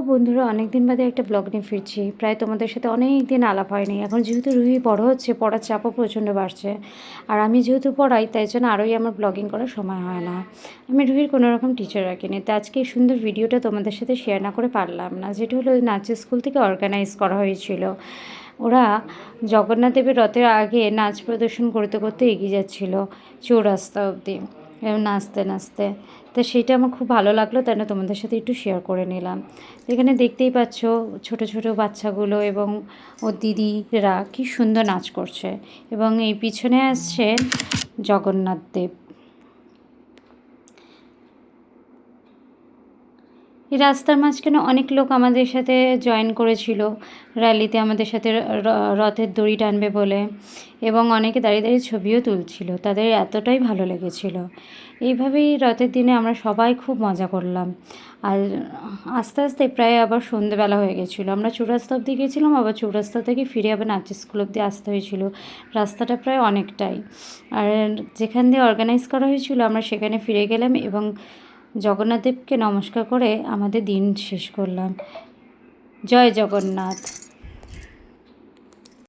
বন্ধুরা, অনেক দিন বাদে একটা ব্লগ নিয়ে ফিরছি। প্রায় তোমাদের সাথে অনেক দিন আলাপ হয়নি। এখন যেহেতু রুহি বড় হচ্ছে, পড়ার চাপও প্রচণ্ড বাড়ছে। আর আমি যেহেতু পড়াই, তাই জন্য আরোই আমার ব্লগিং করার সময় হয় না। আমি রুহির কোনো রকম টিচার রাখিনি। তো আজকে এই সুন্দর ভিডিওটা তোমাদের সাথে শেয়ার না করে পারলাম না। যেটা হলো নাচের স্কুল থেকে অর্গানাইজ করা হয়েছিল। ওরা জগন্নাথ দেবের রথের আগে নাচ প্রদর্শন করতে করতে এগিয়ে যাচ্ছিল চৌরাস্তা অবধি, নাচতে নাচতে। তো সেটা আমার খুব ভালো লাগলো, তাই না তোমাদের সাথে একটু শেয়ার করে নিলাম। এখানে দেখতেই পাচ্ছ ছোট ছোট বাচ্চাগুলো এবং ওর দিদিরা কি সুন্দর নাচ করছে। এবং এই পিছনে আসছে জগন্নাথ দেব। এই রাস্তার মাঝখানে অনেক লোক আমাদের সাথে জয়েন করেছিল র্যালিতে, আমাদের সাথে রথের দড়ি টানবে বলে। এবং অনেকে দাঁড়িয়ে দাঁড়িয়ে ছবিও তুলছিল, তাদের এতটাই ভালো লেগেছিল। এইভাবেই রথের দিনে আমরা সবাই খুব মজা করলাম। আর আস্তে আস্তে প্রায় আবার সন্ধেবেলা হয়ে গেছিলো। আমরা চৌরাস্তা অবধি গেছিলাম, আবার চৌরাস্তা থেকে ফিরে আবার নাচের স্কুল অবধি আসতে হয়েছিল। রাস্তাটা প্রায় অনেকটাই। আর যেখান দিয়ে অর্গানাইজ করা হয়েছিল আমরা সেখানে ফিরে গেলাম এবং জগন্নাথ দেবকে নমস্কার করে আমাদের দিন শেষ করলাম। জয় জগন্নাথ।